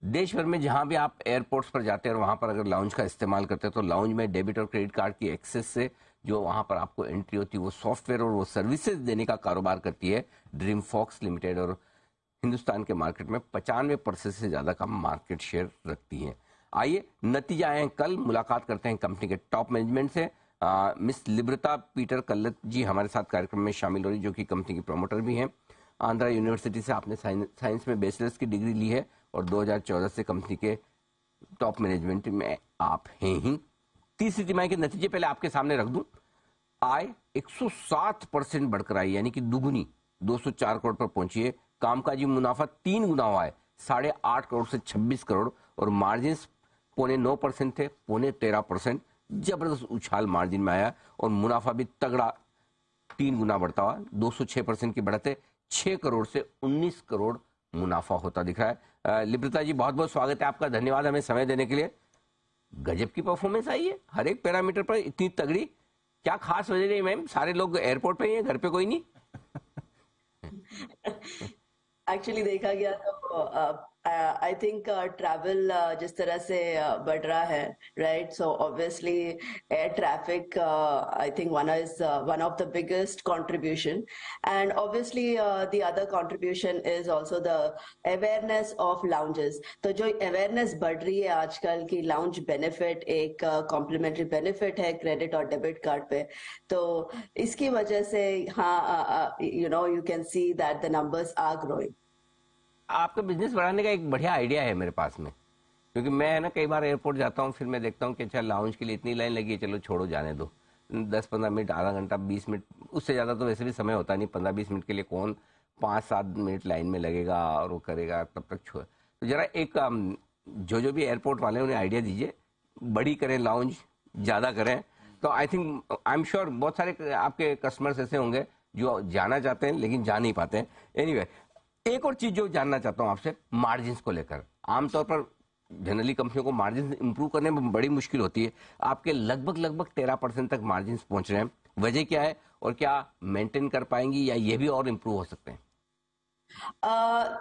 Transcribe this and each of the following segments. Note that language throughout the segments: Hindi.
देश भर में जहां भी आप एयरपोर्ट्स पर जाते हैं और वहां पर अगर लाउंज का इस्तेमाल करते हैं तो लाउंज में डेबिट और क्रेडिट कार्ड की एक्सेस से जो वहां पर आपको एंट्री होती है वो सॉफ्टवेयर और वो सर्विसेज देने का कारोबार करती है ड्रीम फॉक्स लिमिटेड, और हिंदुस्तान के मार्केट में 95% से ज्यादा का मार्केट शेयर रखती है। आइए नतीजा आए कल, मुलाकात करते हैं कंपनी के टॉप मैनेजमेंट से। मिस लिब्रता पीटर कल्लत जी हमारे साथ कार्यक्रम में शामिल हो रही, जो कि कंपनी की प्रमोटर भी हैं। आंध्रा यूनिवर्सिटी से आपने साइंस में बैचलर्स की डिग्री ली है और 2014 से कंपनी के टॉप मैनेजमेंट में आप हैं ही। तीसरी तिमाही के नतीजे पहले आपके सामने रख दूं। आय 107% बढ़कर आई, यानी कि दुगुनी 204 करोड़ पर पहुंची है। कामकाजी मुनाफा 3 गुना हुआ है, 8.5 करोड़ से 26 करोड़, और मार्जिन 9.5% थे, 13.5%। जबरदस्त उछाल मार्जिन में आया और मुनाफा भी तगड़ा 3 गुना बढ़ता हुआ, 206% की बढ़त है, 6 करोड़ से 19 करोड़ मुनाफा होता दिख रहा है। लिब्रता जी बहुत बहुत स्वागत है आपका, धन्यवाद हमें समय देने के लिए। गजब की परफॉर्मेंस आई है, हर एक पैरामीटर पर इतनी तगड़ी, क्या खास वजह नहीं मैम? सारे लोग एयरपोर्ट पे ही हैं, घर पे कोई नहीं? एक्चुअली देखा गया तो आई थिंक ट्रैवल जिस तरह से बढ़ रहा है, right, so obviously air traffic I think one of the biggest contribution, and obviously the other contribution is also the awareness of lounges. तो जो अवेयरनेस बढ़ रही है आजकल की, लाउंज बेनिफिट एक कॉम्प्लीमेंट्री बेनिफिट है क्रेडिट और डेबिट कार्ड पे, तो इसकी वजह से हाँ, you can see that the numbers are growing. आपका बिजनेस बढ़ाने का एक बढ़िया आइडिया है मेरे पास में, क्योंकि मैं है ना कई बार एयरपोर्ट जाता हूँ, फिर मैं देखता हूँ कि अच्छा लाउंज के लिए इतनी लाइन लगी है, चलो छोड़ो जाने दो, 10-15 मिनट, आधा घंटा, 20 मिनट, उससे ज़्यादा तो वैसे भी समय होता नहीं, 15-20 मिनट के लिए कौन 5-7 मिनट लाइन में लगेगा और वो करेगा, तब तक छोड़। तो जरा एक जो भी एयरपोर्ट वाले उन्हें आइडिया दीजिए, बड़ी करें लाउंज, ज़्यादा करें। तो I think, I am sure बहुत सारे आपके कस्टमर्स ऐसे होंगे जो जाना चाहते हैं लेकिन जा नहीं पाते हैं। एनीवे, एक और चीज जो जानना चाहता हूं आपसे, मार्जिन को लेकर। आमतौर पर जनरली कंपनियों को मार्जिन इंप्रूव करने में बड़ी मुश्किल होती है, आपके लगभग 13% तक मार्जिन पहुंच रहे हैं, वजह क्या है और क्या मेंटेन कर पाएंगी या ये भी और इंप्रूव हो सकते हैं?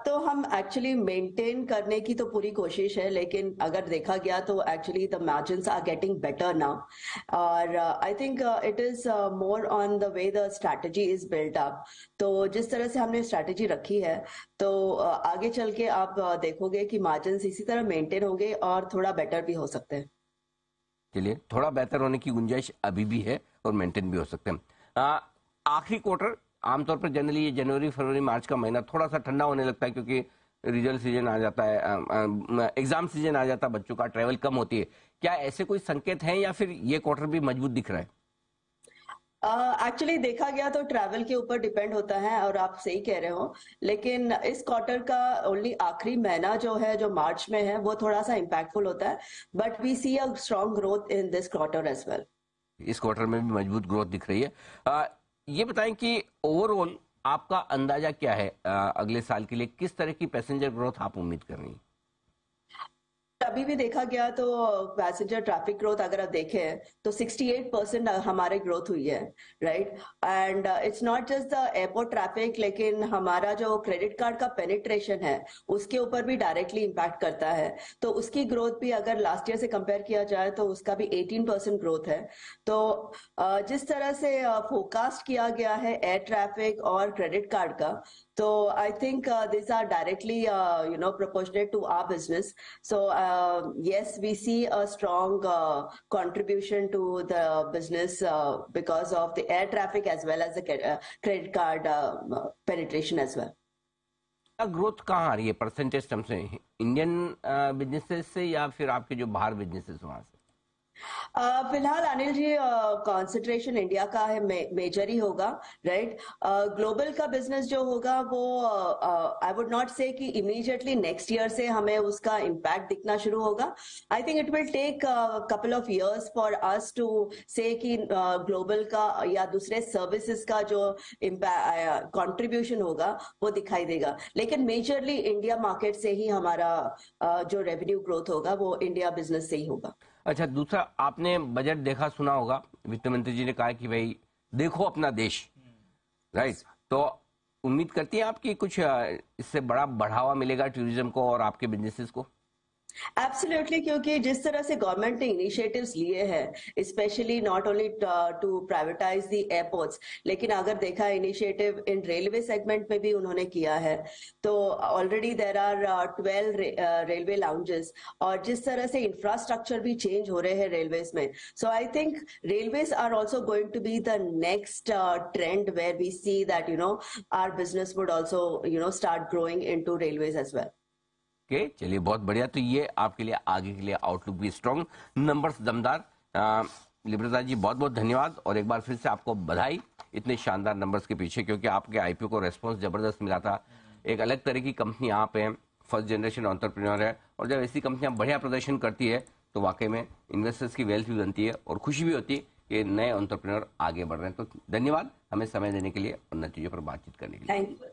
तो हम एक्चुअली मेंटेन करने की तो पूरी कोशिश है, लेकिन अगर देखा गया तो actually the margins are getting better now, और I think it is more on the way the strategy is built up. तो जिस तरह से हमने स्ट्रैटेजी रखी है, तो आगे चल के आप देखोगे कि मार्जिन्स इसी तरह मेंटेन होंगे और थोड़ा बेटर भी हो सकते हैं। चलिए, थोड़ा बेहतर होने की गुंजाइश अभी भी है और मेंटेन भी हो सकते हैं। आखिरी क्वार्टर आमतौर पर जनरली ये जनवरी फरवरी मार्च का महीना थोड़ा सा ठंडा होने लगता है, क्योंकि रिजल्ट सीजन आ जाता है, एग्जाम सीजन आ जाता है, बच्चों का ट्रेवल कम होती है। क्या ऐसे कोई संकेत हैं या फिर ये क्वार्टर भी मजबूत दिख रहा है? एक्चुअली देखा गया तो ट्रैवल के ऊपर डिपेंड होता है, और आप सही कह रहे हो, लेकिन इस क्वार्टर का ओनली आखिरी महीना जो है, जो मार्च में है, वो थोड़ा सा इम्पैक्टफुल होता है, but we see a strong growth in this quarter as well. इस क्वार्टर में भी मजबूत ग्रोथ दिख रही है। ये बताएं कि ओवरऑल आपका अंदाजा क्या है, अगले साल के लिए किस तरह की पैसेंजर ग्रोथ आप उम्मीद कर रही हैं? अभी भी देखा गया तो पैसेंजर ट्रैफिक ग्रोथ अगर आप देखें तो 68% हमारे ग्रोथ हुई है, right, and it's not just the airport traffic, लेकिन हमारा जो क्रेडिट कार्ड का पेनिट्रेशन है उसके ऊपर भी डायरेक्टली इम्पैक्ट करता है। तो उसकी ग्रोथ भी अगर लास्ट ईयर से कंपेयर किया जाए तो उसका भी 18% ग्रोथ है। तो जिस तरह से फोरकास्ट किया गया है एयर ट्रैफिक और क्रेडिट कार्ड का, so I think these are directly, proportionate to our business. So yes, we see a strong contribution to the business because of the air traffic as well as the credit card penetration as well. Growth कहाँ आ रही है परसेंटेज टर्म से, इंडियन बिजनेसेस से या फिर आपके जो बाहर बिजनेसेस वहां से? फिलहाल अनिल जी कंसंट्रेशन इंडिया का है, मेजर ही होगा, राइट। ग्लोबल का बिजनेस जो होगा वो आई वुड नॉट से कि इमीडिएटली नेक्स्ट ईयर से हमें उसका इम्पैक्ट दिखना शुरू होगा। I think it will take couple of years for us to say कि ग्लोबल का या दूसरे सर्विसेज का जो कंट्रीब्यूशन होगा वो दिखाई देगा, लेकिन मेजरली इंडिया मार्केट से ही हमारा जो रेवेन्यू ग्रोथ होगा वो इंडिया बिजनेस से ही होगा। अच्छा, दूसरा, आपने बजट देखा सुना होगा, वित्त मंत्री जी ने कहा कि भाई देखो अपना देश, राइट, तो उम्मीद करती हैं आपकी कुछ इससे बड़ा बढ़ावा मिलेगा टूरिज्म को और आपके बिजनेसेस को? एब्सोल्युटली, क्योंकि जिस तरह से गवर्नमेंट ने इनिशिएटिव्स लिए हैं, specially not only to privatise the airports, लेकिन अगर देखा इनिशिएटिव इन रेलवे सेगमेंट में भी उन्होंने किया है, तो already there are 12 railway lounges, और जिस तरह से इंफ्रास्ट्रक्चर भी चेंज हो रहे हैं रेलवेज में, so I think railways are also going to be the next trend where we see that our business would also start growing into railways as well. Okay, चलिए बहुत बढ़िया। तो ये आपके लिए आगे के लिए आउटलुक भी स्ट्रॉन्ग, नंबर्स दमदार। लिब्रता जी बहुत बहुत धन्यवाद, और एक बार फिर से आपको बधाई इतने शानदार नंबर्स के पीछे, क्योंकि आपके आईपीओ को रेस्पॉन्स जबरदस्त मिला था। एक अलग तरह की कंपनी आप हैं, फर्स्ट जनरेशन एंटरप्रेन्योर है, और जब ऐसी कंपनियां बढ़िया प्रदर्शन करती है तो वाकई में इन्वेस्टर्स की वेल्थ भी बनती है और खुशी भी होती है कि नए एंटरप्रेन्योर आगे बढ़ रहे हैं। तो धन्यवाद हमें समय देने के लिए और नतीजों पर बातचीत करने के लिए। Thank you.